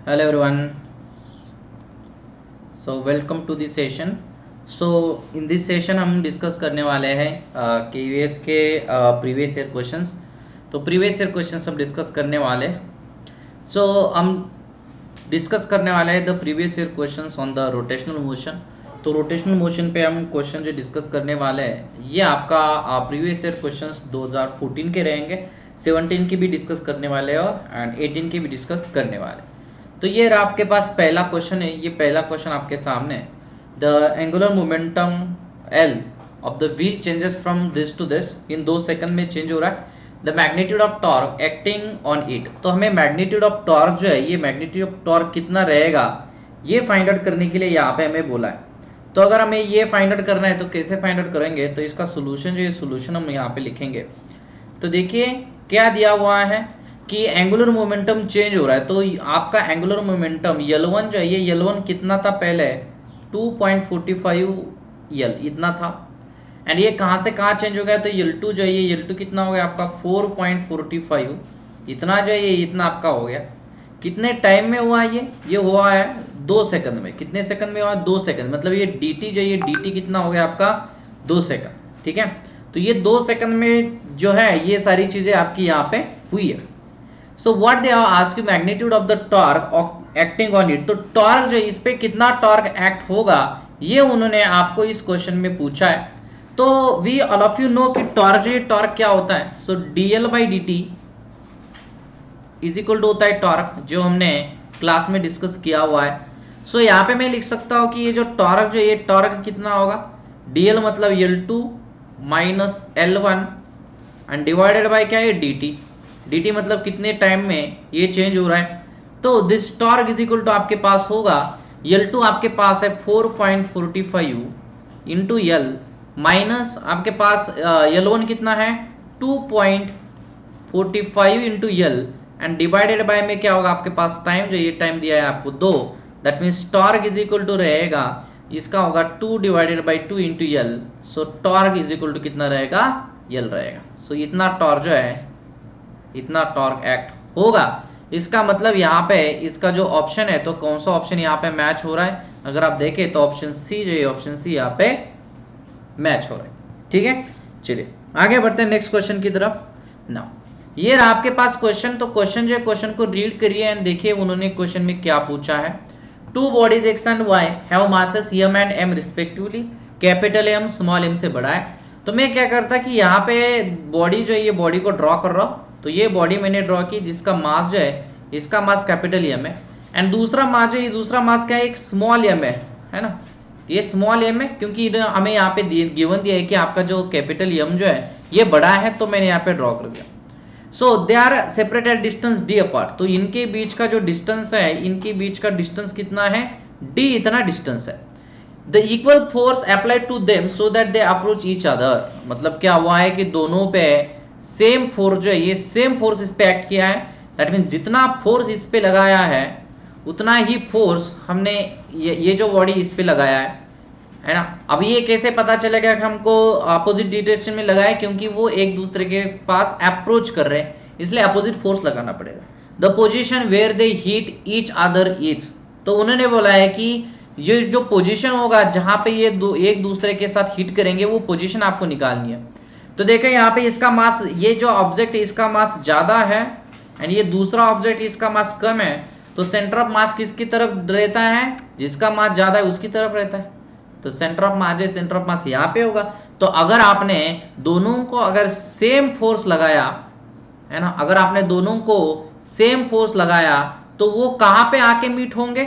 Hello everyone. So welcome to this session. So in this session हम discuss करने वाले हैं KVS के प्रीवियस ईयर क्वेश्चंस. तो प्रीवियस ईयर क्वेश्चंस हम डिस्कस करने वाले. सो हम डिस्कस करने वाले हैं the previous year questions on the rotational motion. तो रोटेशनल मोशन पे हम क्वेश्चन जो डिस्कस करने वाले हैं ये आपका प्रीवियस ईयर क्वेश्चंस 2014 के रहेंगे. 17 की भी डिस्कस करने वाले हैं और एंड 18 की भी डिस्कस करने वाले. तो ये आपके पास पहला क्वेश्चन है. ये पहला क्वेश्चन आपके सामने है. The angular momentum L of the wheel changes from this to this. In 2 second में चेंज हो रहा है. The magnitude of torque acting on it. तो हमें मैग्नीट्यूड ऑफ टॉर्क जो है ये मैग्नीट्यूड ऑफ टॉर्क कितना रहेगा ये फाइंड आउट करने के लिए यहाँ पे हमें बोला है. तो अगर हमें ये फाइंड आउट करना है तो कैसे फाइंड आउट करेंगे. तो इसका सोल्यूशन जो है सोल्यूशन हम यहाँ पे लिखेंगे. तो देखिए क्या दिया हुआ है कि एंगुलर मोमेंटम चेंज हो रहा है. तो आपका एंगुलर मोमेंटम L1 जो है ये L1 कितना था पहले 2.45 L इतना था. एंड ये कहाँ से कहाँ चेंज हो गया. तो L2 जो है ये L2 कितना हो गया आपका 4.45 इतना जो है ये इतना आपका हो गया. कितने टाइम में हुआ ये हुआ है 2 सेकंड में. कितने सेकंड में हुआ 2 सेकंड. मतलब ये dt जो है ये dt कितना हो गया आपका 2 सेकंड. ठीक है. तो ये 2 सेकंड में जो है ये सारी चीजें आपकी यहाँ पे हुई है. So what they ask magnitude of the torque acting on it. तो टॉर्क जो इस पे कितना टॉर्क एक्ट होगा ये उन्होंने आपको इस क्वेश्चन में पूछा है. तो we all of you know कि टॉर्क जो ये टॉर्क क्या होता है. So dl by dt is equal to होता है टॉर्क जो हमने क्लास में डिस्कस किया हुआ है. सो यहाँ पे मैं लिख सकता हूँ कि ये जो टॉर्क जो ये टॉर्क कितना होगा dl मतलब L2 minus L1 and divided bye क्या है dt मतलब कितने टाइम में ये चेंज हो रहा है. तो this torque is equal to आपके पास होगा L2 आपके पास है 4.45 इंटू L माइनस आपके पास L1 कितना है 2.45 into L and divided by में क्या होगा आपके पास टाइम जो ये टाइम दिया है आपको 2. That means torque is equal to रहेगा इसका होगा 2 divided by 2 into L. So torque is equal to कितना रहेगा L रहेगा. सो इतना टॉर्क जो है इतना टॉर्क एक्ट होगा. इसका मतलब यहाँ पे इसका जो ऑप्शन है तो कौन सा ऑप्शन यहाँ पे मैच हो रहा है. अगर आप देखें तो ऑप्शन सी जो है ऑप्शन सी यहाँ पे मैच हो रहा है. ठीक है. चलिए आगे बढ़ते हैं नेक्स्ट क्वेश्चन की तरफ. नाउ ये रहा आपके पास क्वेश्चन. तो क्वेश्चन जो है क्वेश्चन को रीड करिए एंड देखिए उन्होंने क्वेश्चन में क्या पूछा है. 2 bodies x and y have masses m and m respectively. Capital M small m से बड़ा है. तो मैं क्या करता कि यहाँ पे बॉडी जो है ये बॉडी को ड्रॉ कर रहा हूँ. तो ये बॉडी मैंने ड्रॉ की जिसका मास जो है इसका मास कैपिटल M है एंड दूसरा मास जो है दूसरा मास क्या है एक स्मॉल m है ना. ये स्मॉल m है क्योंकि हमें यहाँ पे गिवन दिया है कि आपका जो कैपिटल M जो है ये बड़ा है तो मैंने यहाँ पे ड्रॉ कर दिया. So they are separated distance d apart. तो इनके बीच का जो डिस्टेंस है इनके बीच का डिस्टेंस कितना है d इतना डिस्टेंस है. The equal force applied to them so that they approach each other. मतलब क्या हुआ है कि दोनों पे सेम फोर्स जो है ये सेम फोर्स इस पे एक्ट किया है. दैट मीन जितना फोर्स इस पे लगाया है उतना ही फोर्स हमने ये जो बॉडी इस पे लगाया है ना. अब ये कैसे पता चलेगा कि हमको अपोजिट डायरेक्शन में लगाया क्योंकि वो एक दूसरे के पास अप्रोच कर रहे हैं इसलिए अपोजिट फोर्स लगाना पड़ेगा. The position where they hit each other is. तो उन्होंने बोला है कि ये जो पोजीशन होगा जहां पे ये एक दूसरे के साथ हिट करेंगे वो पोजीशन आपको निकालनी है. तो देखें यहाँ पे इसका मास ये जो ऑब्जेक्ट है इसका मास ज्यादा है एंड ये दूसरा ऑब्जेक्ट इसका मास कम है. तो सेंटर ऑफ मास किसकी तरफ रहता है जिसका मास ज्यादा है उसकी तरफ रहता है. तो सेंटर ऑफ मास है सेंटर ऑफ मास यहाँ पे होगा. तो अगर आपने दोनों को अगर सेम फोर्स लगाया है ना अगर आपने दोनों को सेम फोर्स लगाया तो वो कहाँ पे आके मीट होंगे.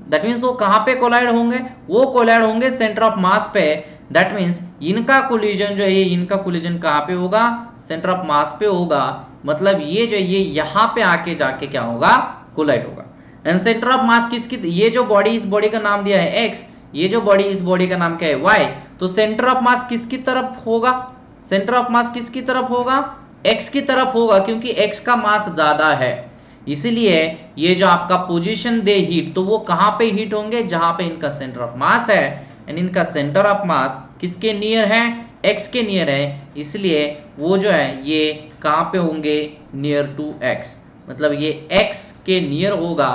दैट मीन्स वो कहाँ पे कोलाइड होंगे वो कोलाइड होंगे सेंटर ऑफ मास पे. दैट मीन्स इनका कोलिजन जो है ये इनका कोलिजन कहाँ पे होगा सेंटर ऑफ मास पे होगा. मतलब ये जो ये यहाँ पे आके जाके क्या होगा कोलाइड होगा. एंड सेंटर ऑफ मास किसकी ये जो बॉडी इस बॉडी का नाम दिया है x ये जो बॉडी इस बॉडी का नाम क्या है y. तो सेंटर ऑफ मास किसकी तरफ होगा सेंटर ऑफ मास किसकी तरफ होगा x की तरफ होगा क्योंकि x का मास ज्यादा है. इसीलिए ये जो आपका पोजीशन दे हीट तो वो कहाँ पे हीट होंगे जहां पे इनका सेंटर ऑफ मास है एंड इनका सेंटर ऑफ मास किसके नियर है x के नियर है. इसलिए वो जो है ये कहाँ पे होंगे नियर टू x. मतलब ये x के नियर होगा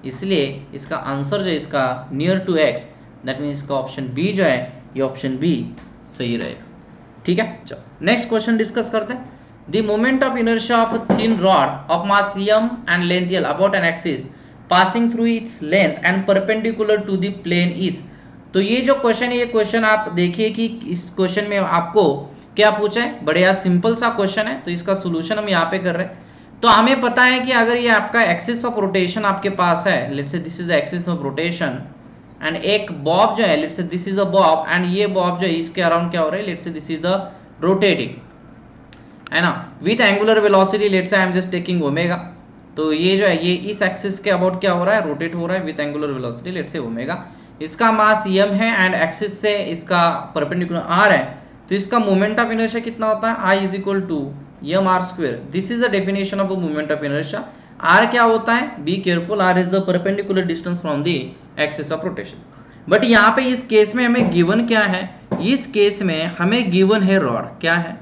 इसलिए इसका आंसर जो है इसका near to X, that means इसका ऑप्शन बी जो है ये ऑप्शन बी सही रहेगा। ठीक है, चलो नेक्स्ट क्वेश्चन डिस्कस करते हैं। The moment of inertia of a thin rod of mass m and length l about an axis passing through its length and perpendicular to the plane is. तो ये जो क्वेश्चन है, ये question आप देखिए कि इस क्वेश्चन में आपको क्या पूछा है, बढ़िया सिंपल सा क्वेश्चन है। तो इसका सोल्यूशन हम यहाँ पे कर रहे हैं। तो हमें पता है कि अगर ये आपका एक्सिस ऑफ रोटेशन आपके पास है, let's say this is the axis of rotation, and एक बॉब जो है, let's say this is a Bob, and ये बॉब जो है इसके अराउंड क्या हो रहा है, let's say this is the rotating, है ना, with angular velocity, let's say I am just taking omega. तो ये जो है ये इस एक्सिस के अबाउट क्या हो रहा है, रोटेट हो रहा है with angular velocity, let's say omega. इसका मास m है एंड एक्सिस से इसका परपेंडिकुलर r है, तो इसका मोमेंट ऑफ इनर्शिया कितना होता है, I is equal to M R square. This is the definition of moment of inertia. r क्या होता है, be careful, r is the perpendicular distance from the axis of rotation. But यहाँ पे इस case में हमें गिवन क्या है, इस केस में हमें गिवन है रॉड, क्या है,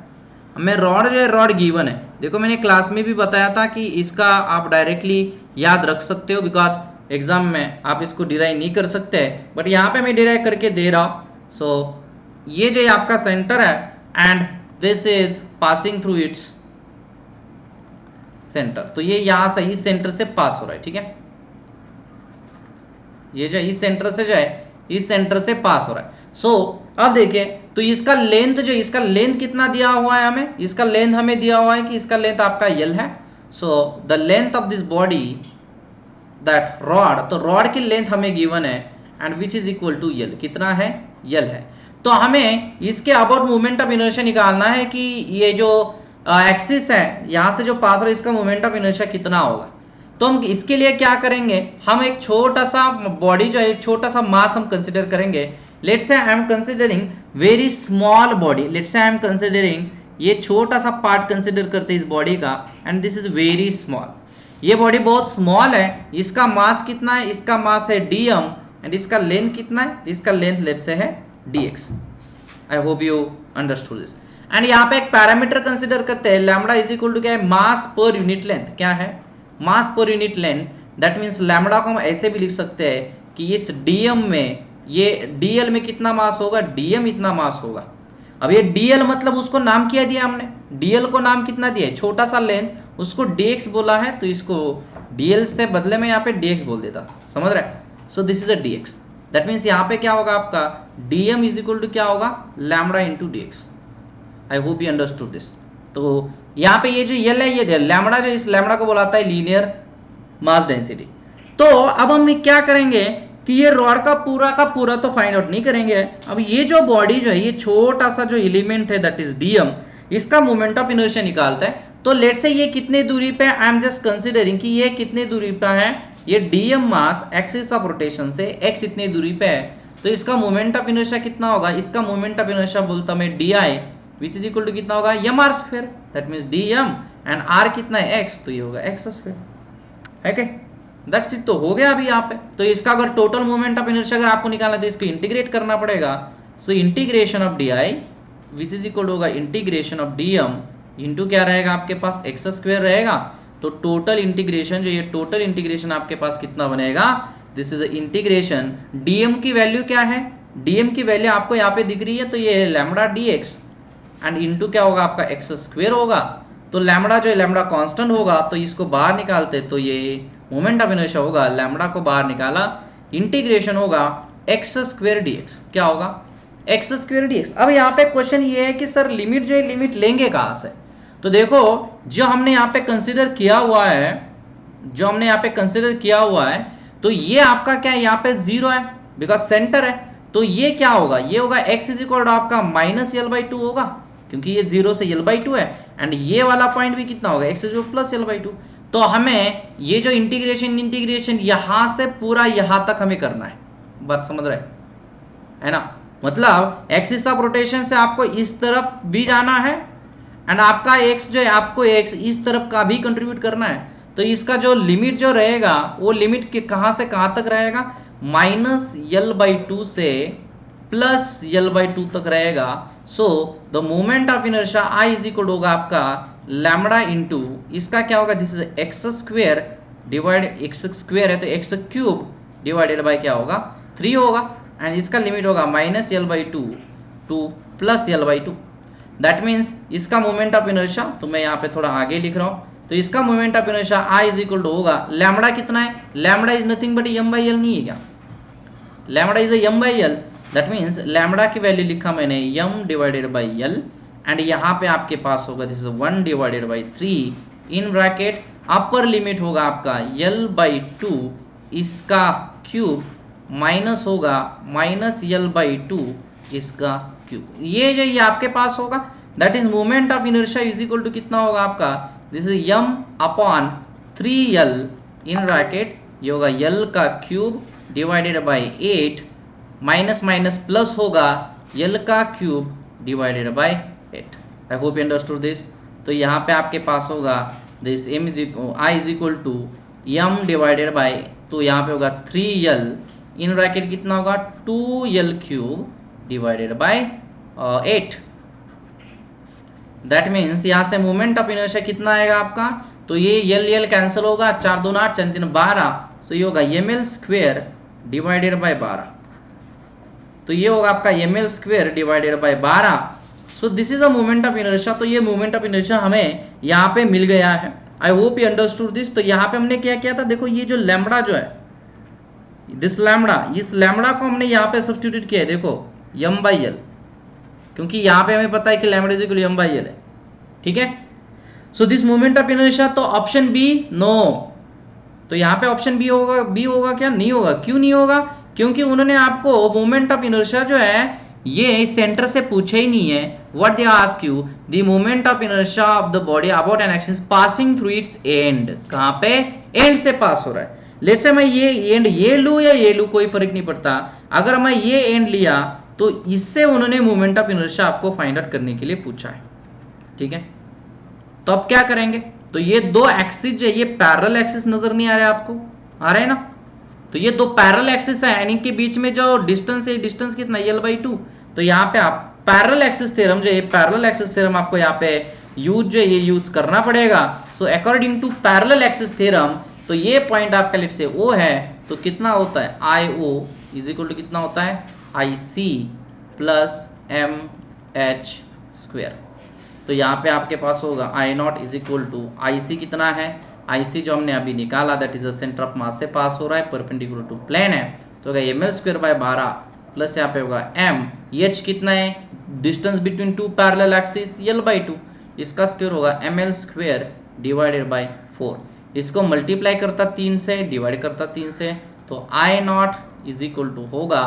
हमें रॉड जो है रॉड गिवन है। देखो मैंने क्लास में भी बताया था कि इसका आप डायरेक्टली याद रख सकते हो, बिकॉज एग्जाम में आप इसको डिराइव नहीं कर सकते, बट यहाँ पे मैं डिराइव करके दे रहा हूँ। सो ये जो आपका सेंटर है and this is passing through its centre, तो ये यहाँ से इस सेंटर से पास हो रहा है। ठीक है, ये जो इस सेंटर से जो है इस सेंटर से पास हो रहा है। सो अब देखिए, तो इसका लेंथ जो, इसका लेंथ कितना दिया हुआ है हमें, इसका लेंथ हमें दिया हुआ है कि इसका लेंथ आपका l है। So the length of this body that rod, तो रॉड की लेंथ हमें गिवन है and which is equal to l, कितना है, l है। तो हमें इसके अबाउट मोमेंट ऑफ इनर्शिया निकालना है कि ये जो एक्सिस है यहाँ से जो पास हो रहा है इसका मोमेंट ऑफ इनर्शिया कितना होगा। तो हम इसके लिए क्या करेंगे, हम एक छोटा सा बॉडी जो है, एक छोटा सा मास हम कंसिडर करेंगे। Let's say I am considering very small body, let's say I am considering ये छोटा सा पार्ट कंसिडर करते हैं इस बॉडी का, and this is very small, ये बॉडी बहुत स्मॉल है। इसका मास कितना है, इसका मास है dm एंड इसका लेंथ कितना है, इसका लेंथ लेट्स से है dx। I hope you understood this. And यहाँ पे एक पैरामीटर कंसिडर करते हैं, लैम्बडा इज इक्वल टू क्या है, मास पर यूनिट लेंथ, क्या है, mass per unit length. That means lambda को हम ऐसे भी लिख सकते हैं कि इस dm में, ये dl में कितना मास होगा, dm इतना मास होगा। अब ये dl मतलब उसको नाम क्या दिया हमने, dl को नाम कितना दिया है, छोटा सा लेंथ, उसको dx बोला है, तो इसको dl से बदले में यहाँ पे dx बोल देता, समझ रहे हैं। सो this is a dx, that means यहाँ पे क्या होगा आपका dm इज इक्वल टू क्या होगा, lambda into dx। I hope you understood this. तो यहाँ पे ये जो l है, ये लैम्बडा जो, इस लैम्बडा को बुलाता है लीनियर मास डेंसिटी। तो अब हम क्या करेंगे कि ये रॉड का पूरा तो फाइंड आउट नहीं करेंगे। अब ये जो बॉडी जो है, ये छोटा सा जो एलिमेंट है दैट इज dm, इसका मोमेंट ऑफ इनर्शिया निकालता है। तो लेट से ये कितने दूरी पे, आई एम जस्ट कंसिडरिंग कि ये कितने दूरी पे है, ये dm mass axis of rotation से x इतने दूरी पे है, तो इसका मोमेंट ऑफ इनर्शिया कितना होगा, इसका मोमेंट ऑफ इनर्शिया बोलता मैं di which is equal to कितना होगा, M R square. That means dm and r कितना है x, तो ये होगा x स्क्वायर, है क्या, दैट्स इट। तो हो गया अभी यहाँ पे। तो इसका अगर टोटल मोमेंट ऑफ इनर्शिया अगर आपको निकालना है तो इसको इंटीग्रेट करना पड़ेगा। So integration of di which is equal होगा इंटीग्रेशन ऑफ dm इंटू क्या रहेगा आपके पास, एक्स स्क्वायर रहेगा। तो टोटल इंटीग्रेशन जो, ये टोटल इंटीग्रेशन आपके पास कितना बनेगा, दिस इज इंटीग्रेशन, dm की वैल्यू क्या है, dm की वैल्यू आपको यहाँ पे दिख रही है, तो ये लैम्बडा dx एंड इंटू क्या होगा आपका एक्स स्क्वायर होगा। तो लैम्बडा जो है लैम्बडा कांस्टेंट होगा, तो इसको बाहर निकालते तो ये मोमेंट ऑफ इनर्शिया होगा, लैम्बडा को बाहर निकाला, इंटीग्रेशन होगा एक्स स्क्वायर dx, क्या होगा एक्स स्क्वायर dx। अब यहाँ पे क्वेश्चन ये है कि सर लिमिट जो है, लिमिट लेंगे कहाँ से। तो देखो जो हमने यहाँ पे कंसिडर किया हुआ है, जो हमने यहाँ पे कंसिडर किया हुआ है, तो ये आपका क्या है, यहाँ पे 0 है बिकॉज सेंटर है। तो ये क्या होगा, ये होगा x इज इक्वल टू आपका माइनस l/2 होगा, क्योंकि ये 0 से l/2 है, एंड ये वाला पॉइंट भी कितना होगा, x is equal plus l/2। तो हमें ये जो इंटीग्रेशन यहाँ से पूरा यहाँ तक हमें करना है, बात समझ रहे है ना, मतलब एक्सिस ऑफ रोटेशन से आपको इस तरफ भी जाना है एंड आपका x जो है, आपको x इस तरफ का भी कंट्रीब्यूट करना है। तो इसका जो लिमिट जो रहेगा, वो लिमिट के कहाँ से कहाँ तक रहेगा, माइनस l/2 से प्लस l/2 तक रहेगा। So the moment of inertia I is equal होगा आपका लैम्बडा इंटू इसका क्या होगा, this is x square divide x square है तो एक्स क्यूब डिवाइडेड बाय क्या होगा 3 होगा, एंड इसका लिमिट होगा minus L by to two plus L by to. That means इसका मोमेंट ऑफ इनर्शिया, तो मैं यहाँ पे थोड़ा आगे लिख रहा हूँ, तो इसका moment of inertia I is equal to होगा लैम्बडा कितना है, lambda is nothing but M by L नहीं है क्या, lambda is M by L. That means lambda की वैल्यू लिखा मैंने M divided by L, and यहाँ पे आपके पास होगा this is 1 divided by 3 in bracket, upper limit होगा आपका एल बाई टू इसका क्यूब माइनस होगा माइनस एल बाई टू इसका क्यूब, ये आपके पास होगा। That is moment of inertia is equal to कितना होगा आपका, this is M upon 3l in bracket, ये होगा l का cube divided by 8 minus minus plus होगा l का cube divided by 8। I hope you understood this. तो यहाँ पे आपके पास होगा this m is I is equal to m divided by, तो यहाँ पे होगा 3l इन ब्रैकेट कितना होगा 2l cube divided by 8। That means यहाँ से मोमेंट ऑफ इनर्शिया कितना आएगा आपका, तो ये एल कैंसिल होगा, 4 2 8 4 3 12, सो ये होगा M L square divided by 12, तो ये होगा आपका M L square divided by 12। So this is a moment of inertia, तो ये मोमेंट ऑफ इनर्शिया हमें यहाँ पे मिल गया है। आई होप यू अंडरस्टूड दिस। तो यहाँ पे हमने क्या किया था, देखो ये जो लैम्बडा जो है दिस लैम्बडा, इस लैम्बडा को हमने यहाँ पे सब्स्टिट्यूट किया है, देखो एम बाई एल, क्योंकि यहाँ पे हमें पता है कि lambda is equal M by L है, ठीक है। So this moment of inertia, तो ऑप्शन बी नो, तो यहाँ पे ऑप्शन बी होगा क्या, नहीं होगा। क्यों नहीं होगा, क्योंकि उन्होंने आपको मोमेंट ऑफ इनर्शिया जो है ये सेंटर से पूछे ही नहीं है। What they ask you, the moment of inertia of the body about an axis passing through it's and, कहाँ पे एंड से पास हो रहा है। लेट्स से मैं ये एंड ये लूं या ये लूं कोई फर्क नहीं पड़ता, अगर मैं ये एंड लिया तो इससे उन्होंने मोमेंट ऑफ इनर्शिया आपको फाइंड आउट करने के लिए पूछा है, ठीक है। तो अब क्या करेंगे, तो ये दो एक्सिस जो है ये पैरेलल एक्सिस नजर नहीं आ रहा है आपको, आ रहा है ना, तो ये दो पैरेलल एक्सिस है, यानी कि बीच में जो डिस्टेंस है, डिस्टेंस कितना एल बाई टू, तो यहाँ पे आप पैरेलल एक्सिस थ्योरम जो है पैरेलल एक्सिस थ्योरम आपको यहाँ पे यूज जो है ये यूज करना पड़ेगा। So according to parallel axis theorem, तो ये पॉइंट आपका लेट से ओ है, तो कितना होता है I O is equal to कितना होता है I C plus M H square. तो यहाँ पे आपके पास होगा I naught is equal to I C कितना है, आई सी जो हमने अभी निकाला that is a centre of mass से पास हो रहा है, परपेंडिकुलर टू प्लेन है, तो होगा M L square by 12 plus यहाँ पे होगा एम एच कितना है, distance between two parallel axis L by two, इसका स्क्वायर होगा M L square divided by 4, इसको मल्टीप्लाई करता 3 से डिवाइड करता 3 से, तो I naught is equal to होगा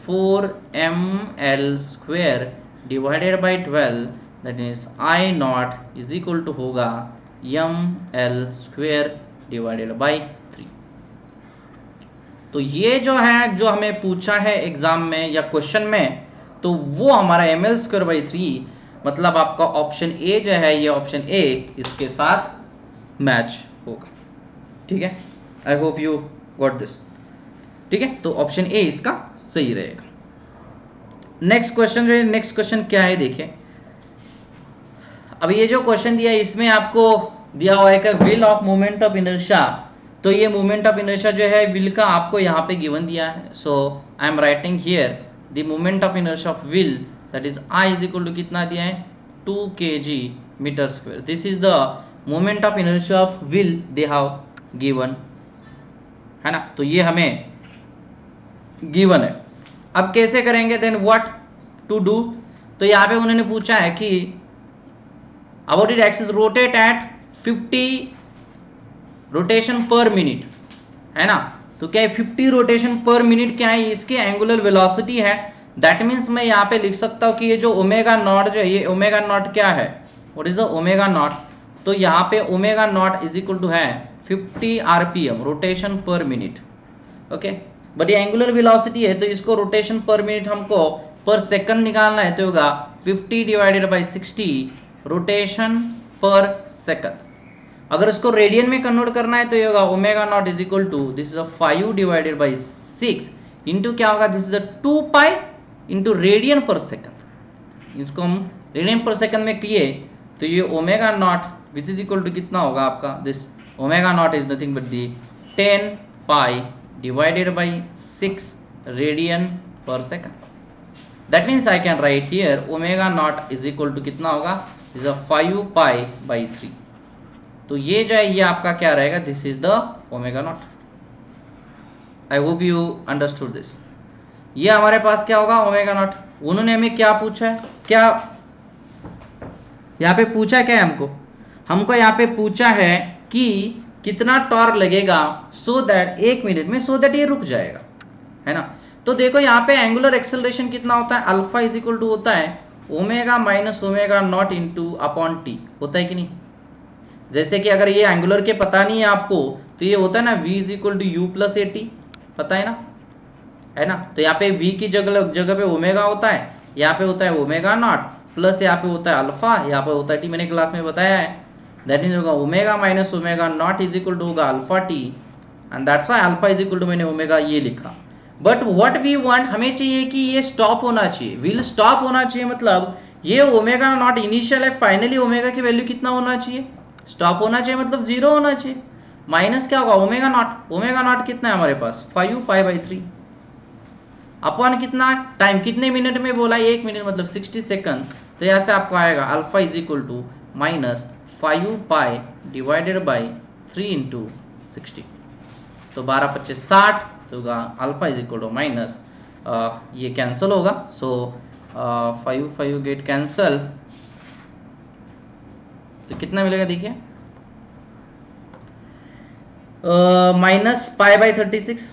4 M L square divided by 12, that means I naught is equal to होगा M L square divided by 3। तो ये जो है जो हमें पूछा है एग्जाम में या क्वेश्चन में, तो वो हमारा एम एल स्क्वेयर बाई 3, मतलब आपका ऑप्शन ए जो है ये ऑप्शन ए इसके साथ मैच होगा, ठीक है। आई होप यू गॉट दिस, ठीक है। तो ऑप्शन ए इसका सही रहेगा। नेक्स्ट क्वेश्चन जो है, नेक्स्ट क्वेश्चन क्या है देखिए, अब ये जो क्वेश्चन दिया है इसमें आपको दिया हुआ है कि will of moment of inertia, तो ये मोमेंट ऑफ इनर्शिया जो है विल का आपको यहाँ पे गिवन दिया है। So I am writing here the moment of inertia of wheel that is I is equal to कितना दिया है 2 kg metre square, this is the moment of inertia of wheel they have given, है ना, तो ये हमें given है। अब कैसे करेंगे, देन व्हाट टू डू, तो यहाँ पे उन्होंने पूछा है कि about its axis rotate at 50 rotation per minute, है ना, तो क्या है 50 रोटेशन पर मिनट क्या है, इसकी एंगुलर वेलोसिटी है। दैट मीन्स मैं यहाँ पे लिख सकता हूँ कि ये जो ओमेगा नॉट जो है, ये ओमेगा नॉट क्या है, what is the omega nought, तो यहाँ पे omega not is equal to है 50 RPM rotation per minute, okay. But ये एंगुलर वेलोसिटी है, तो इसको रोटेशन पर मिनट हमको पर सेकंड निकालना है, तो होगा 50 डिवाइडेड बाई 60 रोटेशन पर सेकंड। अगर इसको रेडियन में कन्वर्ट करना है तो ये होगा omega not is equal to this is 5 divided by 6 into क्या होगा, this is 2 pi into radian per second. इसको हम रेडियन पर सेकंड में किए तो ये omega naught which is equal to कितना होगा आपका, this omega not is nothing but the 10 pi divided by 6 radian per second. That means I can write here omega not is equal to कितना होगा, is a 5 pi by 3. तो ये जो है ये आपका क्या रहेगा, this is the omega not. I hope you understood this. ये हमारे पास क्या होगा, ओमेगा नॉट. उन्होंने हमें क्या पूछा है, क्या यहाँ पे पूछा क्या है हमको यहाँ पे पूछा है कि कितना टॉर्क लगेगा सो दैट 1 मिनट में, सो दैट ये रुक जाएगा, है ना. तो देखो यहाँ पे एंगुलर एक्सेलरेशन कितना होता है, अल्फा इज इक्वल टू होता है omega minus omega not into upon T, होता है कि नहीं. जैसे कि अगर ये एंगुलर के पता नहीं है आपको तो ये होता है ना v is equal to U plus A T, पता है ना. तो यहाँ पे v की जगह पे ओमेगा होता है, यहाँ पे होता है ओमेगा नॉट प्लस यहाँ पे होता है अल्फा, यहाँ पे होता है टी, मैंने क्लास में बताया है. दैट मीन्स होगा omega minus omega not is equal to होगा alpha T, and that's why alpha is equal to मैंने ओमेगा ये लिखा. बट व्हाट वी वांट, हमें चाहिए कि ये स्टॉप होना चाहिए, विल स्टॉप होना चाहिए. मतलब ये ओमेगा नॉट इनिशियल है, फाइनली ओमेगा की वैल्यू कितना होना चाहिए, स्टॉप होना चाहिए, मतलब 0 होना चाहिए. माइनस क्या होगा ओमेगा नॉट, ओमेगा नॉट कितना है हमारे पास 5 पाई बाई 3 अपॉन कितना टाइम, कितने मिनट में बोला 1 मिनट मतलब 60 सेकंड. तो यहाँ से आपको आएगा alpha is equal to minus 5 pi divided by 3 into 60. तो 12 25 60, तो alpha is equal to minus ये कैंसिल होगा. सो 5 गेट कैंसल, तो कितना मिलेगा देखिए, माइनस पाई बाई 36.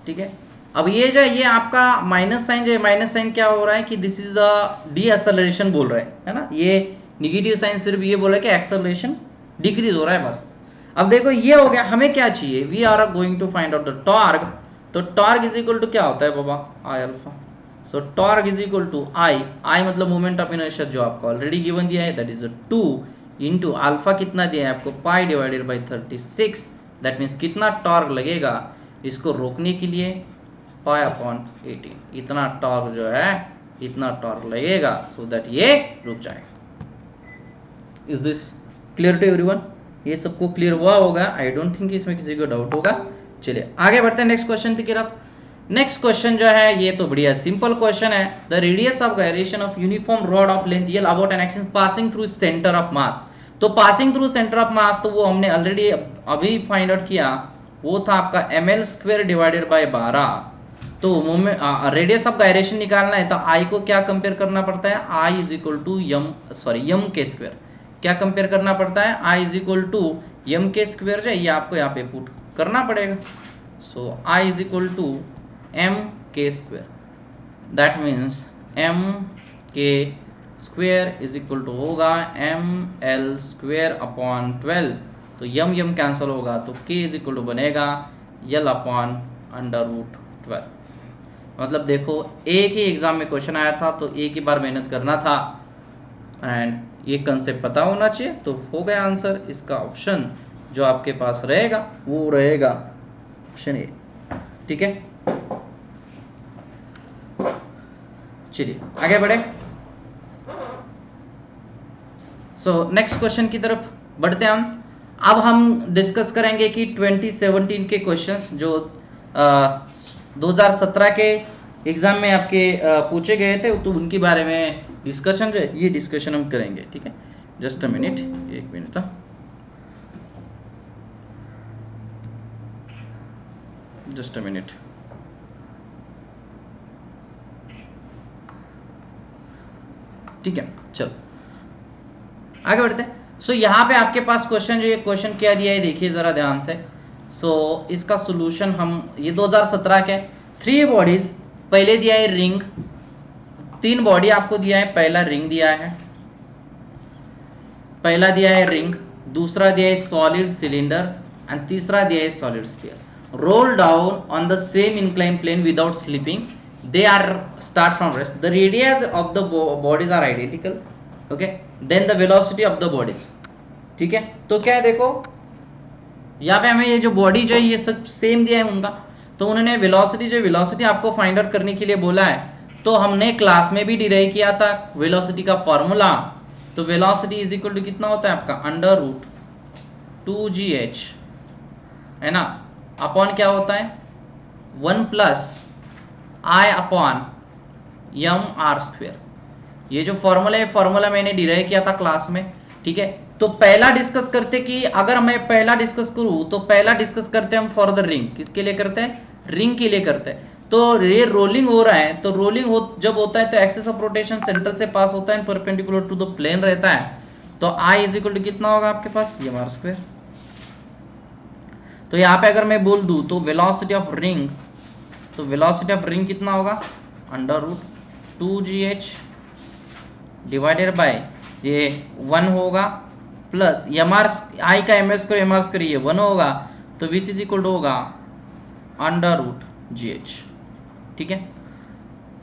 ठीक है. अब ये जो है ये आपका माइनस साइन, जो है माइनस साइन क्या हो रहा है कि this is the D acceleration बोल रहे हैं, है ना. ये निगेटिव साइन सिर्फ ये बोला कि एक्सेलरेशन डिक्रीज हो रहा है बस. अब देखो ये हो गया, हमें क्या चाहिए, we are going to find out the torque. तो टॉर्क इज इक्वल टू क्या होता है बाबा, I alpha. So torque is equal to I मतलब मोमेंट ऑफ इनर्शिया जो आपको ऑलरेडी गिवन दिया है, दैट इज 2 इंटू अल्फा कितना दिया है आपको पाई डिवाइडेड बाई 36. दैट मीन्स कितना टॉर्क लगेगा इसको रोकने के लिए, पाई अपॉन 18. इतना टॉर्क जो है, इतना टॉर्क लगेगा सो दैट ये रुक जाएगा. Is this clear to everyone, ये सबको क्लियर हुआ होगा. आई डोंट थिंक इसमें किसी को डाउट होगा. चलिए आगे बढ़ते हैं नेक्स्ट क्वेश्चन की तरफ. नेक्स्ट क्वेश्चन जो है ये तो बढ़िया सिंपल क्वेश्चन है. The radius of gyration of uniform rod of length L about an axis passing through centre of mass. तो passing through centre of mass तो वो हमने ऑलरेडी अभी फाइंड आउट किया, वो था आपका ml स्क्वायर डिवाइडेड बाय 12. तो रेडियस ऑफ गायरेशन निकालना है तो आई को क्या कंपेयर करना पड़ता है, आई इज इक्वल टू यम के स्क्वायर. क्या कंपेयर करना पड़ता है, आई इज इक्वल टू यम के स्क्वायर जो है ये आपको यहाँ पे पुट करना पड़ेगा. सो आई इज इक्वल टू एम के स्क्वायर. दैट मीन्स एम के स्क्वायर इज इक्वल टू होगा एम एल स्क्वायर अपॉन 12. तो यम कैंसिल होगा तो k इज इक्वल टू बनेगा यल अपॉन अंडर रूट 12. मतलब देखो एक ही एग्जाम में क्वेश्चन आया था तो एक ही बार मेहनत करना था एंड ये कंसेप्ट पता होना चाहिए, तो हो गया आंसर. इसका ऑप्शन जो आपके पास रहेगा वो रहेगा ऑप्शन ए. ठीक है, चलिए आगे बढ़े. सो नेक्स्ट क्वेश्चन की तरफ बढ़ते हैं हम. अब हम डिस्कस करेंगे कि 2017 के क्वेश्चंस जो 2017 के एग्जाम में आपके पूछे गए थे तो उनके बारे में डिस्कशन जो है ये डिस्कशन हम करेंगे. ठीक है, जस्ट अ मिनट, एक मिनट. Just a minute. ठीक है, चलो आगे बढ़ते हैं. सो यहाँ पे आपके पास क्वेश्चन जो ये क्वेश्चन क्या दिया है देखिए जरा ध्यान से. सो इसका सोल्यूशन हम ये 2017 के 3 बॉडीज, पहले दिया है रिंग, 3 बॉडी आपको दिया है. पहला रिंग दिया है, पहला दिया है रिंग, दूसरा दिया है सॉलिड सिलेंडर एंड तीसरा दिया है solid sphere. Roll down on the same incline plane without slipping. They are start from rest. The radius of the bodies are identical. Okay, then the velocity of the bodies. ठीक है, तो क्या है देखो यहाँ पे हमें ये जो बॉडी जो है ये सब सेम दिया है उनका, तो उन्होंने वेलोसिटी जो वेलोसिटी आपको फाइंड आउट करने के लिए बोला है. तो हमने क्लास में भी डिराइव किया था वेलोसिटी का फॉर्मूला. तो वेलोसिटी इज इक्वल टू कितना होता है आपका अंडर रूट 2GH है ना, अपॉन क्या होता है 1 प्लस I अपॉन mr²। ये जो फॉर्मूला है, फॉर्मूला मैंने डिराइव किया था क्लास में, ठीक है। तो पहला डिस्कस करते कि अगर मैं पहला डिस्कस करूं तो पहला डिस्कस करते हैं हम फॉर द रिंग। किसके लिए करते हैं? रिंग के लिए करते हैं। तो ये रोलिंग हो रहा है, तो रोलिंग जब होता है तो एक्सिस ऑफ रोटेशन सेंटर से पास होता है, परपेंडिकुलर टू द प्लेन रहता है। तो I इज इक्वल टू कितना होगा आपके पास mr²। तो यहाँ पे अगर मैं बोल दूं तो वेलोसिटी ऑफ रिंग, तो वेलोसिटी ऑफ रिंग कितना होगा √2GH डिवाइडेड बाय ये 1 होगा प्लस I का mr² ये 1 होगा, तो विच इज इक्वल टू होगा √GH, ठीक है।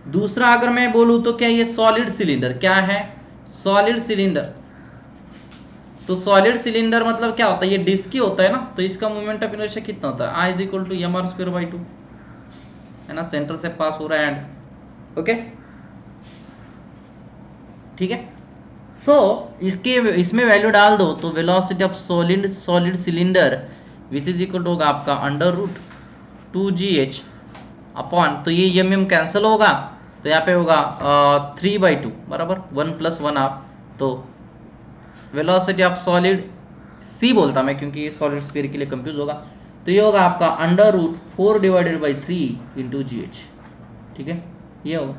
दूसरा अगर मैं बोलूं तो क्या ये सॉलिड सिलेंडर, क्या है सॉलिड सिलेंडर। तो सॉलिड सिलेंडर मतलब क्या होता है, ये डिस्क ही होता है ना, तो इसका मोमेंट ऑफ इनर्शिया कितना होता है I is equal to mr²/2 है ना, सेंटर से पास हो रहा है एंड ओके, ठीक है। सो इसमें वैल्यू डाल दो तो velocity of solid cylinder which is equal to होगा आपका √2GH अपॉन, तो ये mm कैंसिल होगा, तो यहाँ पे होगा 3/2 बराबर 1 + 1 हाफ। तो वेलोसिटी ऑफ सॉलिड C बोलता मैं क्योंकि सॉलिड स्फीयर के लिए कंफ्यूज होगा, तो ये होगा आपका √4/3 × GH, ठीक है, ये होगा।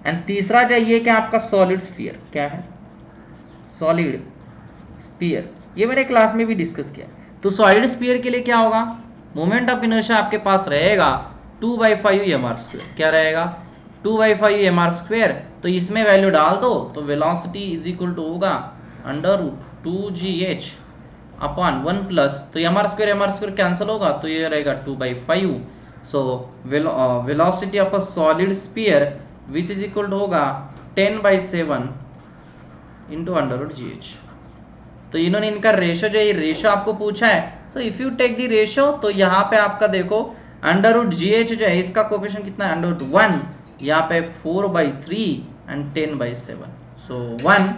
एंड तीसरा चाहिए क्या आपका सॉलिड स्फीयर, क्या है सॉलिड स्फीयर, ये मैंने क्लास में भी डिस्कस किया। तो सॉलिड स्फीयर के लिए क्या होगा, मोमेंट ऑफ इनर्शिया आपके पास रहेगा 2/5 mr², क्या रहेगा 2/5 mr²। तो इसमें वैल्यू डाल दो तो वेलोसिटी इज इक्वल टू होगा √2GH अपॉन 1 प्लस, तो mr² कैंसिल होगा, तो ये रहेगा 2/5। So velocity of a solid sphere which is equal to होगा 10/7 × √GH। तो इन्होंने इनका रेशो जो ये रेशो आपको पूछा है, so if you take the ratio तो यहाँ पे आपका देखो √GH जो है इसका कोफिशिएंट कितना है √1, यहाँ पे 4/3 एंड 10/7। सो 1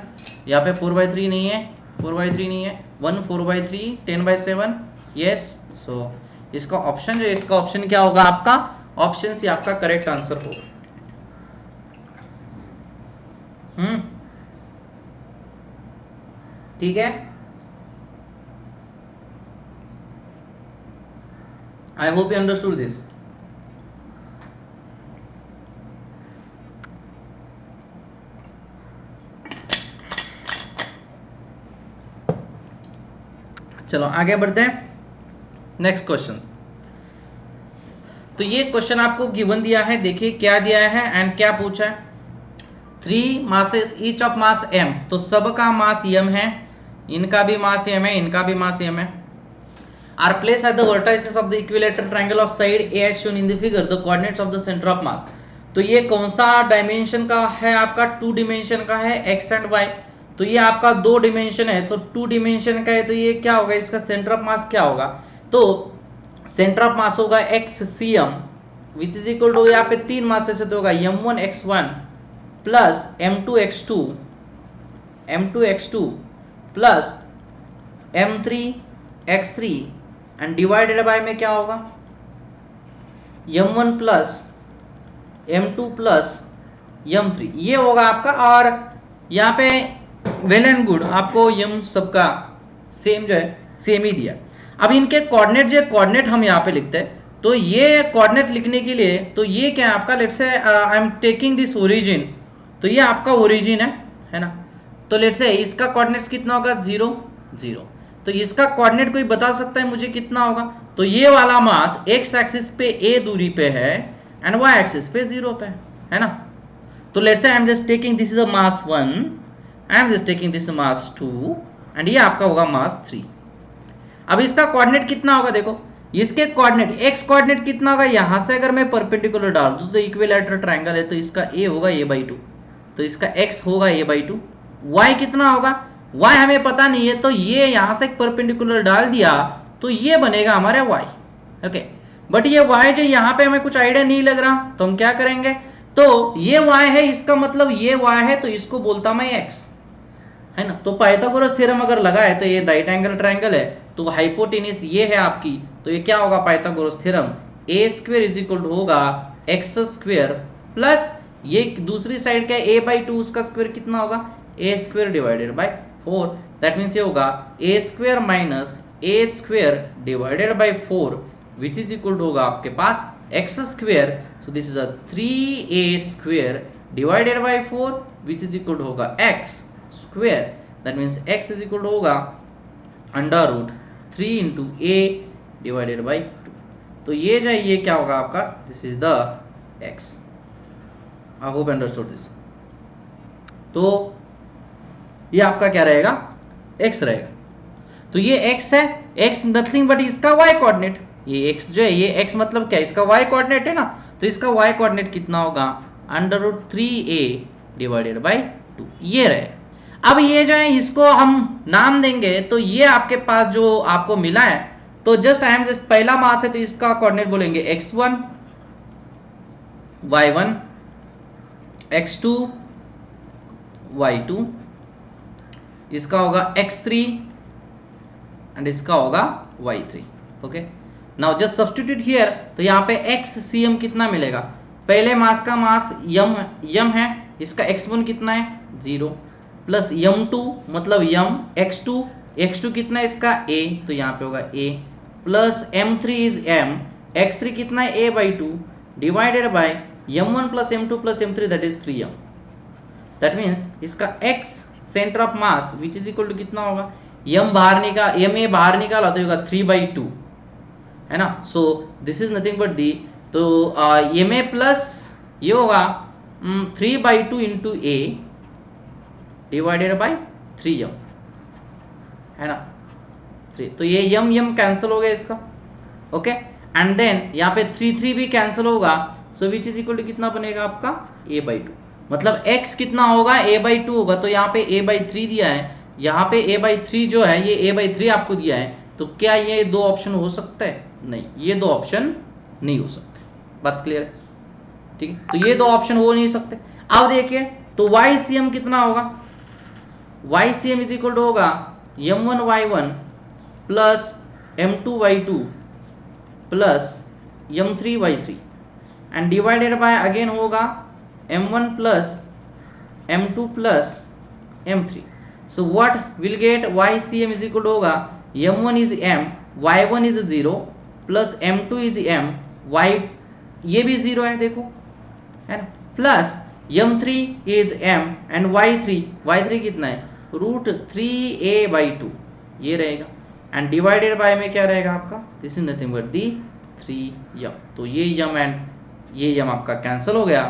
यहाँ पे 4/3 नहीं है, 4/3 नहीं है, 1 4/3 10/7 यस। सो इसका ऑप्शन जो है, इसका ऑप्शन क्या होगा आपका, ऑप्शन सी आपका करेक्ट आंसर होगा। ठीक है, आई होप यू अंडरस्टूड दिस। चलो आगे बढ़ते हैं नेक्स्ट क्वेश्चन। तो ये क्वेश्चन आपको गिवन दिया है, देखिए क्या दिया है एंड क्या पूछा है। 3 masses each of mass m, तो सबका मास m है, इनका भी मास m है, इनका भी मास m है, are place at the vertices of the equilateral triangle of side A as shown in the figure, the coordinates of the centre of mass. तो ये कौन सा डायमेंशन का है आपका, 2 डिमेंशन का है x एंड y। तो ये आपका 2 डिमेंशन है, तो 2 डिमेंशन का है, तो ये क्या होगा, इसका सेंटर ऑफ मास क्या होगा, तो सेंटर ऑफ मास होगा XCM which is equal to, यहाँ पे 3 मास से तो होगा m1x1 plus m2x2 plus m3x3 and divided by में क्या होगा m1 plus m2 plus m3, ये होगा आपका। और यहाँ पे वेल एंड गुड आपको m सबका सेम जो है सेम ही दिया। अब इनके कोऑर्डिनेट जो कोऑर्डिनेट हम यहाँ पे लिखते हैं, तो ये कोऑर्डिनेट लिखने के लिए तो ये क्या है आपका, let's say I am taking this origin, तो ये आपका ओरिजिन है ना। तो लेट्स से इसका कोऑर्डिनेट्स कितना होगा 0 0, तो इसका कोऑर्डिनेट कोई बता सकता है मुझे कितना होगा, तो ये वाला मास x एक्सिस पे a दूरी पे है एंड y एक्सिस पे 0 पे है ना। तो let's say I am just taking this is a mass 1, I am just taking this mass 2 and ये आपका होगा मास 3। अब इसका कोऑर्डिनेट कितना होगा, देखो इसके कोऑर्डिनेट x कोऑर्डिनेट कितना होगा, यहां से अगर मैं परपेंडिकुलर डाल दूं तो इक्विलैटरल ट्रायंगल है, तो इसका a होगा a/2, तो इसका x होगा a/2, y कितना होगा, y हमें पता नहीं है, तो ये यहां से परपेंडिकुलर डाल दिया तो ये बनेगा हमारा y, ओके। बट ये y जो यहाँ पे हमें कुछ आइडिया नहीं लग रहा, तो हम क्या करेंगे, तो ये y है, इसका मतलब ये y है, तो इसको बोलता मैं x है ना। तो पाइथागोरस थ्योरम अगर लगा है तो ये राइट एंगल ट्रायंगल है, तो हाइपोटेनिस ये है आपकी, तो ये क्या होगा Pythagoras theorem, A square is equal to होगा एक्स स्क्वेयर प्लस ये दूसरी साइड का ए बाई टू, उसका स्क्वायर कितना होगा A square divided by 4, that means ये होगा A square minus A square divided by 4 which is equal to होगा आपके पास X square, so this is a 3a square divided by 4 which is equal to होगा X square, that means x is equal to होगा under root 3 into A divided by 2, तो ये जो ये क्या होगा आपका, this is the x, I hope understood this. तो ये आपका क्या रहेगा x रहेगा, तो ये x है, x नथिंग बट इसका y कोऑर्डिनेट, ये x जो है ये x मतलब क्या, इसका y कोऑर्डिनेट है ना, तो इसका y कोऑर्डिनेट कितना होगा under root 3a divided by 2, ये रहे। अब ये जो है इसको हम नाम देंगे, तो ये आपके पास जो आपको मिला है, तो जस्ट आई एम जस्ट पहला मास है तो इसका कोऑर्डिनेट बोलेंगे x1 y1 x2 y2, इसका होगा x3 एंड इसका होगा y3, okay. Now just substitute here, तो यहाँ पे xcm कितना मिलेगा, पहले मास का मास यम है, इसका x1 कितना है 0 प्लस m2 मतलब यम x2 कितना है इसका a, तो यहाँ पे होगा a plus m3 is m, x3 कितना है a by 2 divided by m1 plus m2 plus m3 that is 3m, that means इसका x centre of mass which is equal to कितना होगा, m बाहर निकाला तो होगा 3/2 है ना, सो दिस इज नथिंग बट दी, तो ma प्लस ये होगा 3/2 into a divided by 3m है ना 3, तो ये m कैंसिल हो गया इसका, ओके, एंड देन यहाँ पे 3 भी कैंसिल होगा, सो विच इज इक्वल टू कितना बनेगा आपका a/2, मतलब x कितना होगा a/2 होगा, तो यहाँ पे a/3 दिया है, यहाँ पे a/3 जो है ये a/3 आपको दिया है, तो क्या ये दो ऑप्शन हो सकता है, नहीं, ये दो ऑप्शन नहीं हो सकते, बात क्लियर है, ठीक है, तो ये दो ऑप्शन हो नहीं सकते। अब देखिए तो YCM कितना होगा, YCM इज इक्वल टू होगा m1 y1 plus m2 y2 plus m3 y3 and divided by again होगा m1 plus m2 plus m3, so what will get YCM is equal to होगा m1 is m, y1 is 0 plus m2 is m, y ये भी 0 है देखो है ना, plus m3 is m and y3 कितना है रूट 3a/2 ये रहेगा, एंड डिवाइडेड बाय में क्या रहेगा आपका, this is nothing but the 3m, तो ये m एंड ये m आपका कैंसिल हो गया,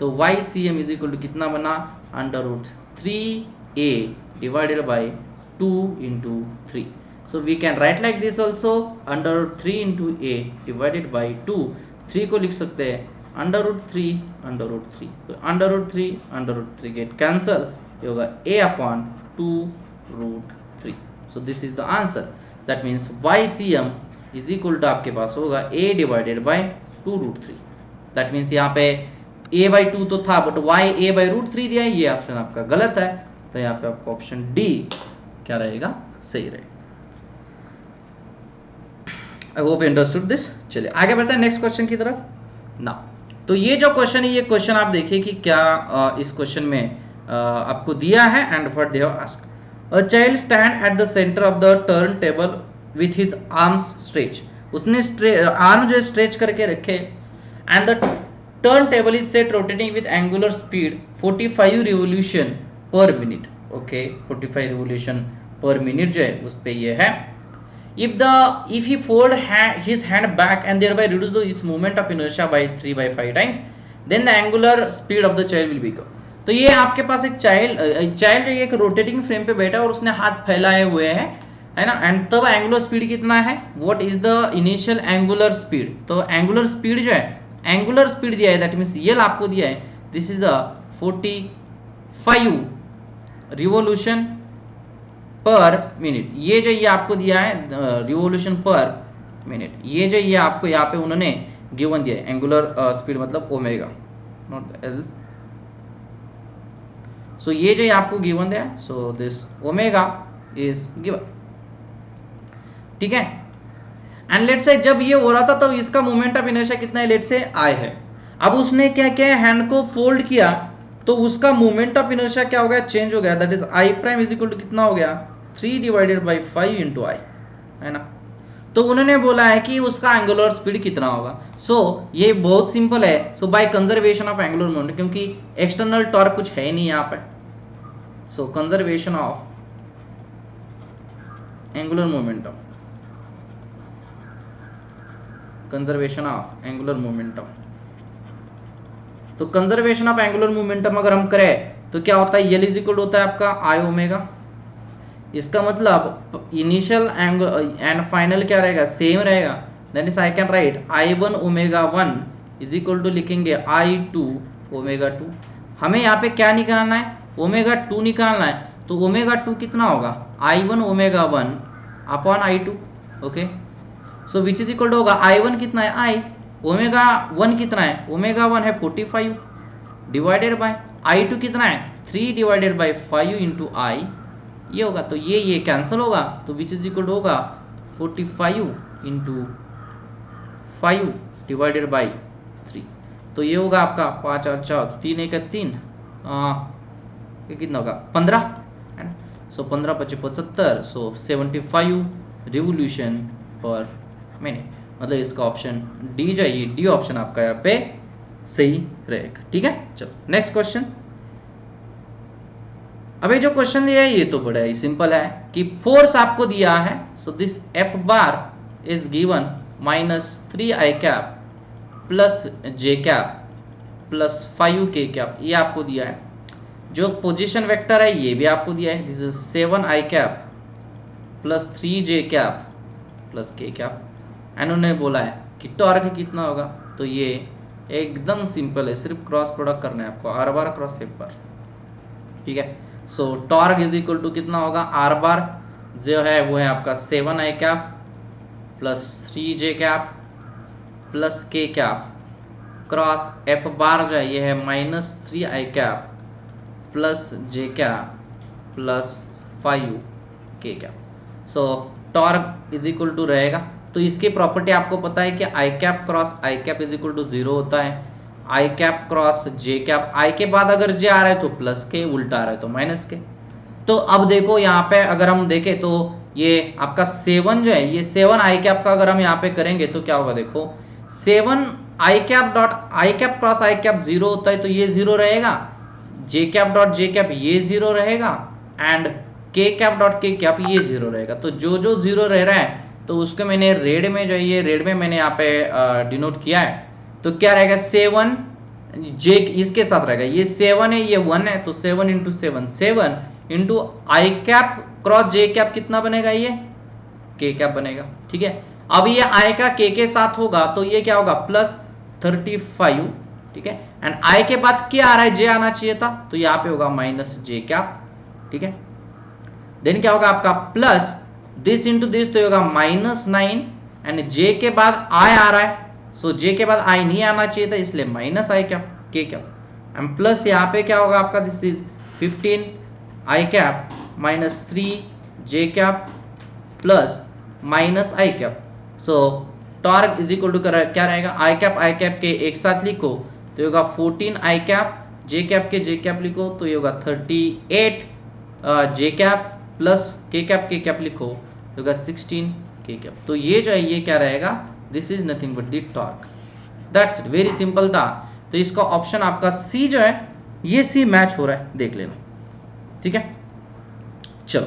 तो YCM इज इक्वल टू कितना बना under root 3a divided by 2 into 3, so we can write like this also under root 3 into a divided by 2, 3 को लिख सकते हैं अंडर रूट 3, तो अंडर रूट 3 गेट कैंसल, ये होगा a/2 root 3, so this is the answer, that means YCM is equal to आपके पास होगा a divided by 2 root 3, that means यहाँ पे a/2 तो था बट y a/√3 दिया है, ये ऑप्शन आपका गलत है, तो यहाँ पे आपका ऑप्शन डी क्या रहेगा सही रहेगा। आई होप अंडरस्टूड दिस। चलिए आगे बढ़ते हैं नेक्स्ट क्वेश्चन की तरफ ना। तो ये जो क्वेश्चन है, ये क्वेश्चन आप देखिए कि क्या इस क्वेश्चन में आपको दिया है, and what they have asked, a child stand at the centre of the turn table with his arms stretch, उसने आर्म जो स्ट्रेच करके रखे, and the turn table is set rotating with angular speed 45 revolution per minute, okay 45 revolution per minute जो है उस पे ये है। If he fold his hand back and thereby reduce its moment of inertia by 3/5 times, then the angular speed of the child will become। तो ये आपके पास एक चाइल्ड जो एक रोटेटिंग फ्रेम पे बैठा है और उसने हाथ फैलाए हुए हैं है ना, एंड तब एंगुलर स्पीड कितना है, what is the initial angular speed, तो एंगुलर स्पीड जो है एंगुलर स्पीड दिया है, दैट मीन्स ये आपको दिया है, this is the 45 revolution per minute, ये जो ये आपको दिया है रिवोल्यूशन पर मिनट, ये जो ये आपको यहाँ पे उन्होंने गिवन दिया है एंगुलर स्पीड मतलब ओमेगा नॉट एल, सो ये जो आपको गिवन दिया है, so this omega is given. ठीक है। एंड लेट से जब ये हो रहा था तो इसका मोमेंट ऑफ इनर्शिया कितना है, लेट से आई है। अब उसने क्या किया, हैंड को फोल्ड किया तो उसका मोमेंट ऑफ इनर्शिया क्या हो गया, चेंज हो गया। That is I prime is equal to कितना हो गया, 3 डिवाइडेड बाई 5 इंटू आई, है ना। तो उन्होंने बोला है कि उसका एंगुलर स्पीड कितना होगा। सो ये बहुत सिंपल है। So by conservation of angular moment, क्योंकि एक्सटर्नल टॉर्क कुछ है नहीं यहाँ पे, so conservation of angular momentum, conservation of angular momentum. तो कंजर्वेशन ऑफ एंगुलर मोमेंटम अगर हम करें तो क्या होता है, यल इज इक्वल होता है आपका आई ओमेगा। इसका मतलब इनिशियल एंगल एंड फाइनल क्या रहेगा, सेम रहेगा। That is I can write I1 omega 1 is equal to लिखेंगे I2 ओमेगा 2। हमें यहाँ पे क्या निकालना है, ओमेगा 2 निकालना है। तो ओमेगा 2 कितना होगा, I1 omega 1 upon I2। Okay, so which is equal to होगा I1 कितना है I, ओमेगा 1 कितना है, ओमेगा 1 है 45 डिवाइडेड बाय I2 कितना है 3 डिवाइडेड बाय 5 इंटू I, ये होगा। तो ये कैंसिल होगा, तो विच इज इक्वल होगा 45 इंटू 5 डिवाइडेड बाई 3। तो ये होगा आपका 5 और 4 3 1 3, ये कितना होगा 15, है ना। सो 15 25 75, सो 75 रिवोल्यूशन पर मिनट। मतलब इसका ऑप्शन डी जाइए, डी ऑप्शन आपका यहाँ पे सही रहेगा। ठीक है, चलो नेक्स्ट क्वेश्चन। अबे जो क्वेश्चन दिया है ये तो बड़ा ही सिंपल है कि फोर्स आपको दिया है। So this F bar is given -3 I cap plus J cap plus 5 K cap, ये आपको दिया है। जो पोजीशन वेक्टर है ये भी आपको दिया है, this is 7 I cap plus 3 J cap plus K cap. And उन्होंने बोला है कि टॉर्क कितना होगा। तो ये एकदम सिंपल है, सिर्फ क्रॉस प्रोडक्ट करना है आपको, R bar cross F bar. ठीक है, so torque is equal to कितना होगा, आर बार जो है वो है आपका 7 I cap plus 3 J cap plus K cap cross F bar जो है ये है -3 I cap plus J cap plus 5 K cap. So torque is equal to रहेगा। तो इसकी प्रॉपर्टी आपको पता है कि I cap cross I cap is equal to 0 होता है। I cap cross J cap, I के बाद अगर जे आ रहा है तो प्लस के, उल्टा आ रहा है तो माइनस के। तो अब देखो यहाँ पे अगर हम देखें तो ये आपका 7 जो है, ये 7 आई कैप का अगर हम यहाँ पे करेंगे तो क्या होगा, देखो 7 I cap dot I cap cross I cap 0 होता है तो ये 0 रहेगा। J cap dot J cap ये 0 रहेगा एंड के कैप डॉट के कैप ये 0 रहेगा। तो जो जो 0 रह रहा है तो उसको मैंने रेड में जो है, ये रेड में मैंने यहाँ पे डिनोट किया है। तो क्या रहेगा 7 जे इसके साथ रहेगा, ये 7 है ये 1 है, तो 7 इंटू 7 7 इंटू आई कैप क्रॉस जे कैप कितना बनेगा, ये के कैप बनेगा। ठीक है, अब ये आई का के साथ होगा तो ये क्या होगा +35। ठीक है, एंड आई के बाद क्या आ रहा है, जे आना चाहिए था, तो यहाँ पे होगा माइनस जे कैप। ठीक है, देन क्या होगा आपका प्लस दिस इंटू दिस तो होगा -9 एंड जे के बाद आई आ रहा है, सो जे के बाद आई नहीं आना चाहिए था इसलिए minus I cap K cap and plus यहाँ पे क्या होगा आपका this is 15 I cap -3 J cap plus minus I cap. So torque is equal to क्या रहेगा, आई कैप के एक साथ लिखो तो होगा 14 आई कैप, जे कैप लिखो तो ये होगा 38 जे कैप प्लस के कैप लिखो तो होगा 16 के कैप। तो ये जो है ये क्या रहेगा, this is nothing but the torque. That's it, very simple था। तो इसका ऑप्शन आपका सी जो है ये सी मैच हो रहा है, देख लेना। ठीक है, चलो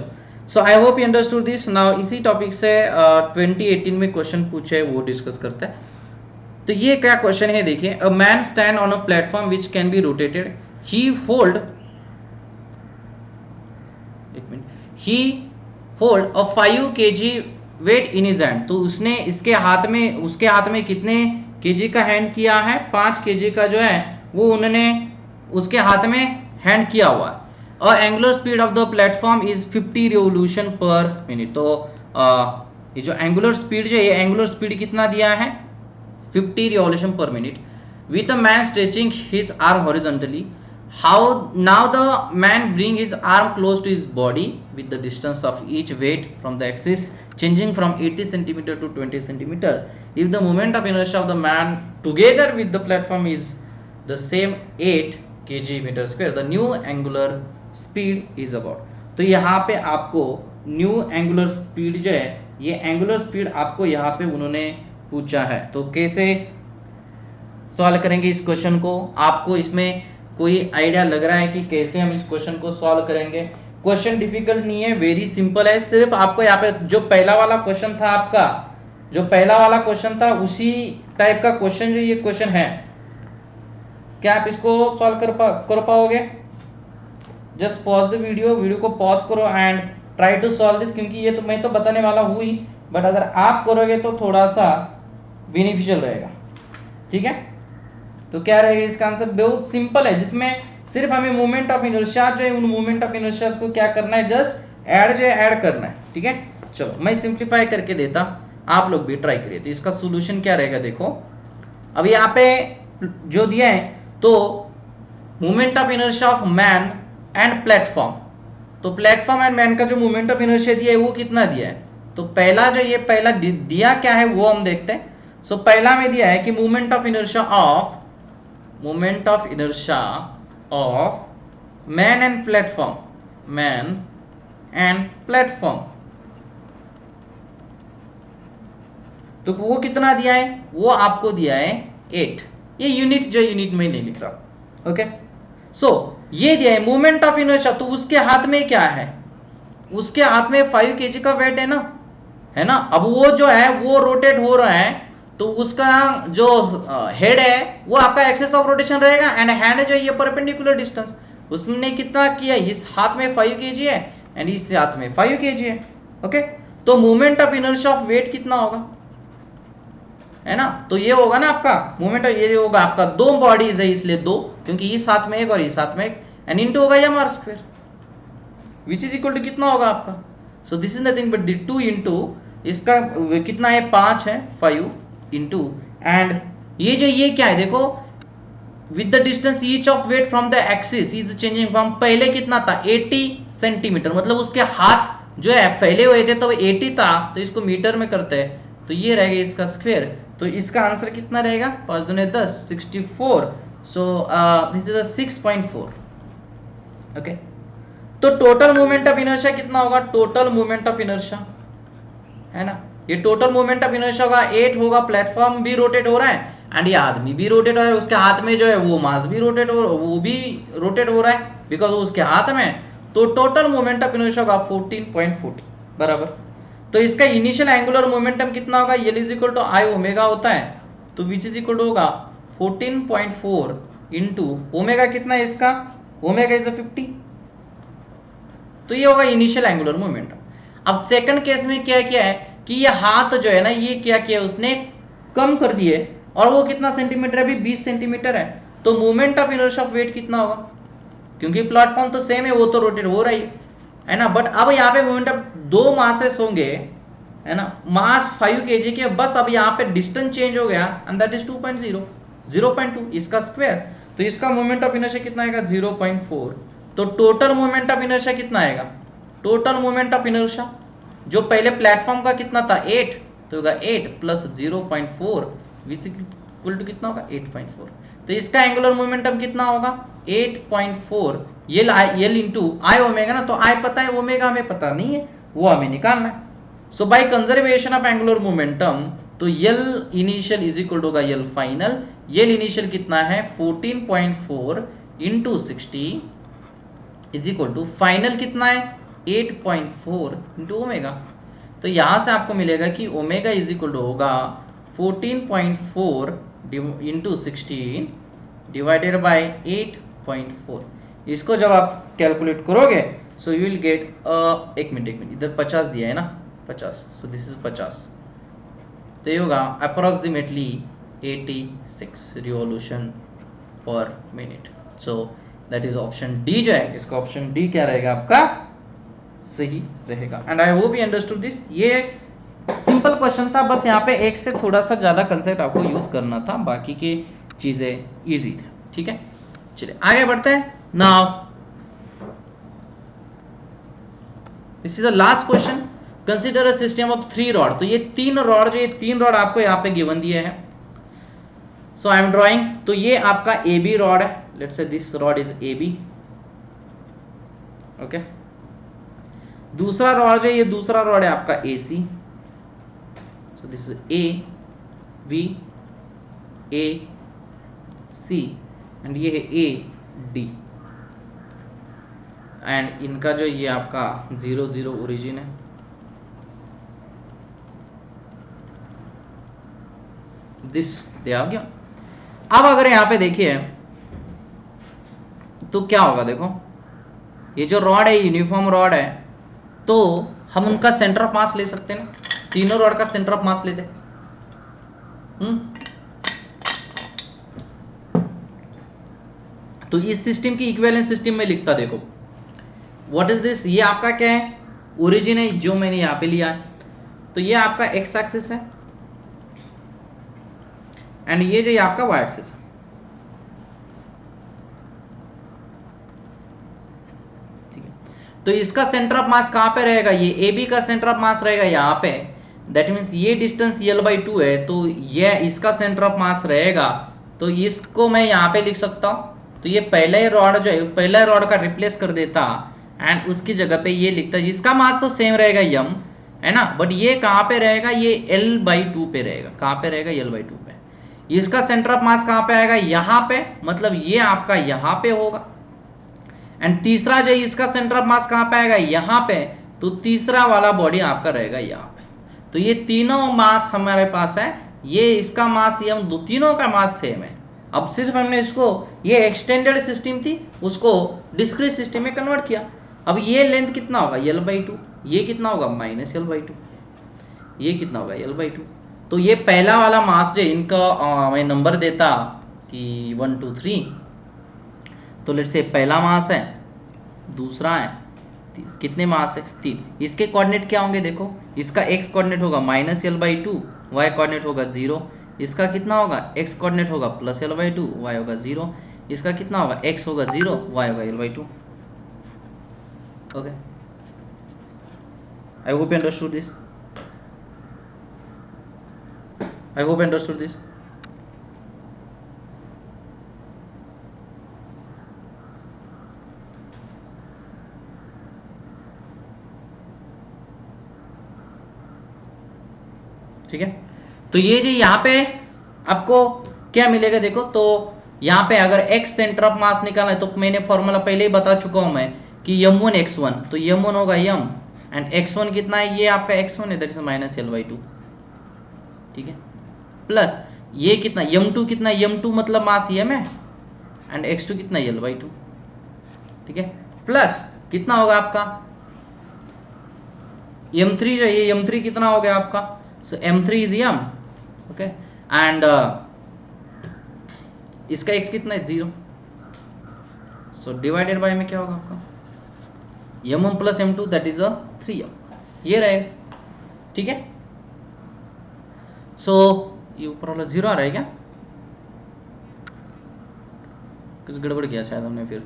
so I hope you understood this. Now इसी टॉपिक से 2018 में क्वेश्चन पूछे वो डिस्कस करते हैं। तो ये क्या क्वेश्चन है देखिए, a man stand on a platform which can be rotated, he hold a 5 kg weight in his hand. तो उसने इसके हाथ में, उसके हाथ में कितने केजी का हैंड किया है, 5 kg का जो है वो उन्होंने उसके हाथ में हैंड किया हुआ है। Angular speed of the platform is 50 revolution per minute. तो ये जो एंगुलर स्पीड जो है, ये एंगुलर स्पीड कितना दिया है 50 revolution per minute with a man stretching his arm horizontally. How now the man bring his arm close to his body with the distance of each weight from the axis changing from 80 centimeter to 20 centimeter. If the moment of inertia of the man together with the platform is the same 8 kg meter square, the new angular speed is about. तो यहाँ पे आपको new angular speed जो है, ये angular speed आपको यहाँ पे उन्होंने पूछा है. तो कैसे सॉल्व करेंगे इस क्वेश्चन को? आपको इसमें कोई आइडिया लग रहा है कि कैसे हम इस क्वेश्चन को सॉल्व करेंगे? क्वेश्चन डिफिकल्ट नहीं है, वेरी सिंपल है. सिर्फ आपको यहाँ पे जो पहला वाला क्वेश्चन था आपका, जो पहला वाला क्वेश्चन था उसी टाइप का क्वेश्चन जो ये क्वेश्चन है, क्या आप इसको सॉल्व कर पाओगे? जस्ट पॉज द वीडियो को पॉज करो and try to solve this, क्योंकि ये तो मैं तो बताने वाला हूँ ही, बट अगर आप करोगे तो थोड़ा सा बेनिफिशियल रहेगा. ठीक है, तो क्या रहेगा इसका आंसर? बहुत सिंपल है, जिसमें सिर्फ हमें मोमेंट ऑफ इनर्शिया जो है, उन मोमेंट ऑफ इनर्शिया को क्या करना है, जस्ट ऐड जो है ऐड करना है. ठीक है, चलो मैं सिंप्लीफाई करके देता, आप लोग भी ट्राई करिए. तो इसका सोल्यूशन क्या रहेगा? देखो अब यहाँ पे जो दिया है, तो moment of inertia of man and platform, तो प्लेटफॉर्म एंड मैन का जो मोमेंट ऑफ इनर्शिया दिया है वो कितना दिया है? तो पहला जो ये पहला दिया क्या है वो हम देखते हैं. सो पहला में दिया है कि moment of inertia of man and platform, तो वो कितना दिया है? वो आपको दिया है 8. ये यूनिट में नहीं लिख रहा. ओके, सो ये दिया है मोमेंट ऑफ इनर्शिया, तो उसके हाथ में क्या है? उसके हाथ में 5 kg का वेट है ना. अब वो जो है वो रोटेट हो रहा है, तो उसका जो हेड है वो आपका एक्सेस ऑफ रोटेशन रहेगा, एंड हैंड जो है ये परपेंडिकुलर डिस्टेंस, उसने कितना किया? इस हाथ में 5 kg है एंड इस हाथ में 5 kg है. ओके, तो moment of inertia of weight कितना होगा, है ना? तो ये होगा ना आपका मोमेंट, ये होगा आपका, दो बॉडीज है इसलिए 2, क्योंकि इस हाथ में एक और इस हाथ में एक, एंड इनटू होगा M R square, which is equal to कितना होगा आपका? So this is nothing but the 2 into इसका कितना है? 5 है, 5 इंटू, एंड ये क्या है? देखो with the distance each of weight from the axis is changing from, पहले कितना था? 80 सेंटीमीटर, मतलब उसके हाथ जो है फैले हुए थे तो 80 था, तो इसको मीटर में करते हैं, तो ये रहेगा इसका स्क्वायर. तो इसका आंसर कितना रहेगा? 5 दूने 10, 64. सो दिस इज 6.4. ओके, तो टोटल मोमेंट ऑफ इनर्शिया कितना होगा? टोटल मोमेंट ऑफ इनर्शिया है ना, ये टोटल मोमेंट ऑफ इनर्शिया होगा 8 होगा. प्लेटफॉर्म भी रोटेट हो रहा है एंड ये आदमी भी रोटेट हो रहा है, उसके हाथ में जो है वो मास भी रोटेट हो रहा है बिकॉज उसके हाथ में. तो टोटल मोमेंट ऑफ इनर्शिया होगा 14.40 बराबर. तो इसका इनिशियल एंगुलर मोमेंटम कितना होगा? L is equal to I omega होता है, तो विच इज इक्वल टू होगा 14.4 इंटू ओमेगा कितना है इसका? Omega is 50. तो ये होगा इनिशियल एंगुलर मोमेंटम. अब सेकंड केस में क्या किया है कि ये हाथ जो है ना, ये क्या किया उसने? कम कर दिए, और वो कितना सेंटीमीटर है? अभी 20 सेंटीमीटर है. तो moment of inertia of weight कितना होगा? क्योंकि प्लेटफॉर्म तो सेम है, वो तो रोटेट हो रही है ना, बट अब यहाँ पे मोमेंट ऑफ 2 मासेस होंगे, है ना, मास 5 kg के, बस अब यहाँ पे डिस्टेंस चेंज हो गया एंड दैट इज 0.2 इसका स्क्वायर. तो इसका मोमेंट ऑफ इनर्शिया कितना आएगा? 0.4. तो टोटल मोमेंट ऑफ इनर्शिया कितना आएगा? टोटल मोमेंट ऑफ इनर्शिया जो पहले प्लेटफॉर्म का कितना था? 8, तो होगा 8 प्लस 0.4 विच इक्वल टू कितना होगा? 8.4. तो इसका एंगुलर मोमेंटम कितना होगा? 8.4 एल इंटू आई ओमेगा ना, तो आई पता है, ओमेगा हमें पता नहीं है, वो हमें निकालना है. So by conservation of angular momentum, तो L initial is equal to होगा एल फाइनल. एल इनिशियल कितना है? 14.4 into 60 is equal to final कितना है? 8.4 इंटू ओमेगा. तो यहां से आपको मिलेगा कि ओमेगा इज इक्वल टू होगा 14.4 इंटू 16 डिवाइडेड बाय 8.4. इसको जब आप कैलकुलेट करोगे सो यू विल गेट एक मिनट इधर 50 दिया है ना, 50, सो दिस इज 50. तो ये होगा अप्रोक्सीमेटली 86 रिवॉल्यूशन पर minute. So that is option D जो है, इसका ऑप्शन डी क्या रहेगा आपका? सही रहेगा. And I hope you understood this. ये सिंपल क्वेश्चन था, बस यहाँ पे एक से थोड़ा सा ज़्यादा कंसेप्ट आपको यूज करना था, बाकी की चीज़ें इजी थे. ठीक है, चलिए आगे बढ़ते हैं. Now this is the last question, consider a system of 3 rod. तो ये 3 रॉड, जो ये 3 रॉड आपको यहाँ पे गिवन दिए हैं। सो आई एम ड्रॉइंग, तो ये आपका ए बी रॉड है, let's say this rod is A B, okay. दूसरा रॉड जो ये दूसरा रॉड है आपका A C, so this is A B A C and ये है ए डी, एंड इनका जो ये आपका 0 0 ओरिजिन है। दिस दे आ गया। अब अगर यहां पे देखिए तो क्या होगा, देखो ये जो रॉड है यूनिफॉर्म रॉड है, तो हम उनका सेंटर ऑफ मास ले सकते हैं ना, तीनों रॉड का सेंटर ऑफ मास लेते। तो इस सिस्टम की इक्विवेलेंट सिस्टम में लिखता, देखो व्हाट इज दिस, ये आपका क्या है, ओरिजिन है जो मैंने यहां पे लिया है। तो ये आपका एक्स एक्सिस है एंड ये जो आपका वाई एक्सिस है। ठीक है, तो इसका सेंटर ऑफ मास कहां पे रहेगा, ये ए बी का सेंटर ऑफ मास रहेगा यहां पे। दैट मीन्स ये डिस्टेंस L/2 है, तो ये इसका सेंटर ऑफ मास रहेगा। तो इसको मैं यहां पे लिख सकता हूं। तो ये पहला ही रॉड जो है, पहला रॉड का रिप्लेस कर देता एंड उसकी जगह पे ये लिखता, जिसका मास तो सेम रहेगा यम, है ना, बट ये कहां पे रहेगा, ये L/2 पे रहेगा। कहां पे रहेगा, L/2 पे। इसका सेंटर ऑफ मास कहां पे आएगा, यहां पे, मतलब ये आपका यहां पे होगा। एंड तीसरा जो इसका सेंटर ऑफ मास कहां पे आएगा, यहां पे। तो तीसरा वाला बॉडी आपका रहेगा यहां पे। तो ये तीनों मास हमारे पास है, ये इसका मास, ये दो तीनों का मास सेम है। अब सिर्फ हमने इसको, ये एक्सटेंडेड सिस्टम थी, उसको डिस्क्रीट सिस्टम में कन्वर्ट किया। अब ये लेंथ कितना होगा, L/2, ये कितना होगा -L/2, ये कितना होगा L/2। तो ये पहला वाला मास जो इनका मैं नंबर देता कि 1 2 3, तो लेट्स से पहला मास है, दूसरा है, कितने मास है, 3। इसके कोऑर्डिनेट क्या होंगे, देखो इसका x कोऑर्डिनेट होगा -L/2, y कोऑर्डिनेट होगा 0। इसका कितना होगा, x कोऑर्डिनेट होगा +L/2, y होगा 0। इसका कितना होगा, x होगा 0, y होगा L/2। Okay, I hope you understood this, I hope understood this. ठीक है, तो ये जो यहाँ पे आपको क्या मिलेगा, देखो तो यहाँ पे अगर x सेंटर ऑफ मास निकालना है, तो मैंने फॉर्मूला पहले ही बता चुका हूं मैं कि m1 x1, तो m1 होगा m एंड x1 कितना है, ये आपका x1 है, दैट इज -L/2। ठीक है, प्लस ये कितना m2, कितना m2 मतलब मास m है, एंड x2 कितना L/2। ठीक है, प्लस कितना होगा आपका m3, जो ये m3 कितना हो गया आपका, सो m3 is m, okay, and इसका x कितना है, 0। सो डिवाइडेड बाय में क्या होगा आपका, m1 plus m2 that is 3m, ये रहेगा। ठीक है, सो ये ऊपर वाला 0 आ रहा है क्या, कुछ गड़बड़ किया शायद हमने, फिर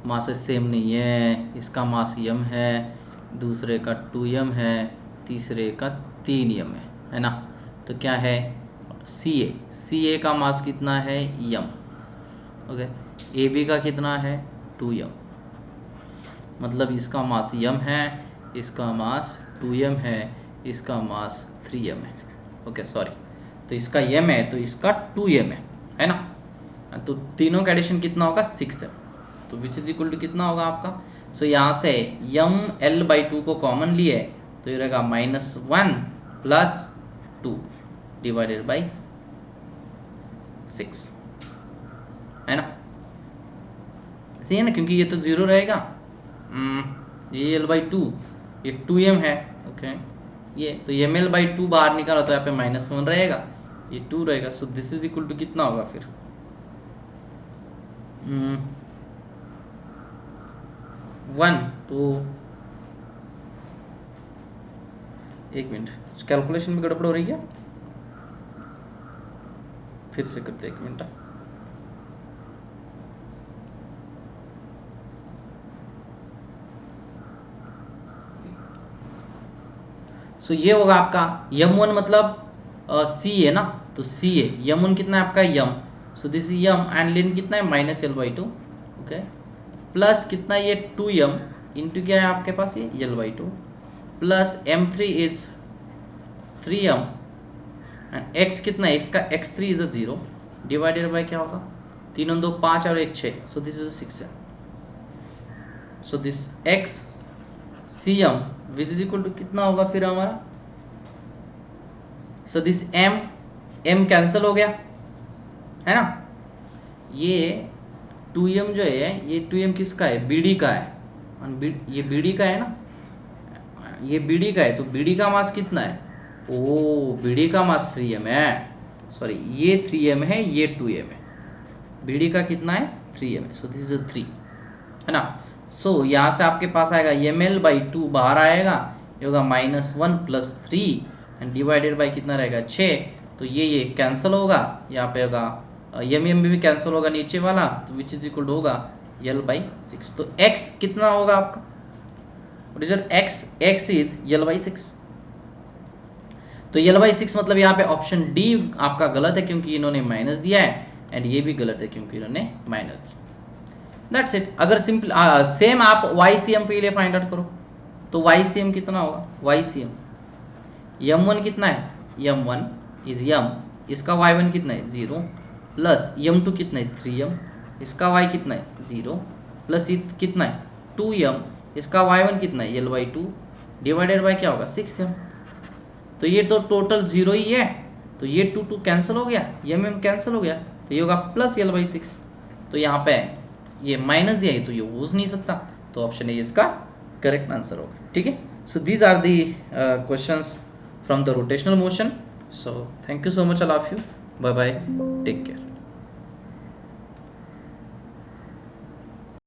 मास सेम नहीं है, इसका मास m है, दूसरे का 2m है, तीसरे का 3m है ना। तो क्या है, CA का मास कितना है, m, ओके। AB का कितना है, 2m, मतलब इसका मास m है, इसका मास 2m है, इसका मास 3m है, ओके सॉरी। तो इसका m है, तो इसका 2m है ना। तो तीनों का एडिशन कितना होगा, 6m, तो विच इज इक्वल टू कितना होगा आपका। सो यहाँ से m L/2 को कॉमन लिए, तो ये रहेगा -1 + 2 डिवाइडेड बाई 6, है ना, सही है ना, क्योंकि ये तो 0 रहेगा, ये L/2, ये 2m है, ओके। ये तो mL/2 बाहर निकाला, तो यहाँ पे -1 रहेगा, ये 2 रहेगा। So this is equal to कितना होगा फिर, 1। तो एक मिनट, कैलकुलेशन में गड़बड़ हो रही है, फिर से करते, एक मिनट। सो ये होगा आपका m1 मतलब c है ना, तो c है, m1 कितना है आपका m, so this is m and length कितना है -l/2, ओके, प्लस कितना ये 2m इंटू क्या है आपके पास ये l/2 plus m3 is 3m and x कितना है, x का x3 इज 0 डिवाइडेड बाय क्या होगा 3 और 2 5 और 1 6, so this is 6m, so this x cm which is equal to कितना होगा फिर हमारा, सो दिस m कैंसिल हो गया है ना, ये 2m जो है ये 2m किसका है, bd का है, ये bd का है ना, ये bd का है, तो bd का मास कितना है, ओ bd का मास 3m है, सॉरी ये 3m है ये 2m है, bd का कितना है 3m है, सो दिस इज 3 है ना। सो यहाँ से आपके पास आएगा ml/2 बाहर आएगा, ये होगा -1 + 3 एंड डिवाइडेड बाई कितना रहेगा 6, तो ये कैंसिल होगा, यहाँ पे होगा m भी कैंसिल होगा नीचे वाला, तो विच इज इक्वल होगा l/6, तो x कितना होगा आपका, what is your x is l/6, तो l/6 मतलब यहाँ पे ऑप्शन डी आपका गलत है क्योंकि इन्होंने माइनस दिया है, एंड ये भी गलत है क्योंकि इन्होंने माइनस दिया, दैट्स इट। अगर सिंपल सेम आप YCM के लिए फाइंड आउट करो, तो YCM कितना होगा, YCM m1 कितना है, m1 इज m, इसका y1 कितना है 0 प्लस m2 कितना है 3m, इसका y कितना है 0 प्लस कितना है 2m, इसका y1 कितना है l/2 डिवाइडेड बाय क्या होगा 6m, तो ये तो टोटल 0 ही है, तो ये 2 कैंसिल हो गया, m कैंसिल हो गया, तो ये होगा प्लस l/6, तो यहाँ पे ये माइनस दिया है तो ये हो नहीं सकता, तो ऑप्शन ए इसका करेक्ट आंसर होगा, ठीक है। So these are the questions from the rotational motion, so thank you so much all of you, bye bye, take care.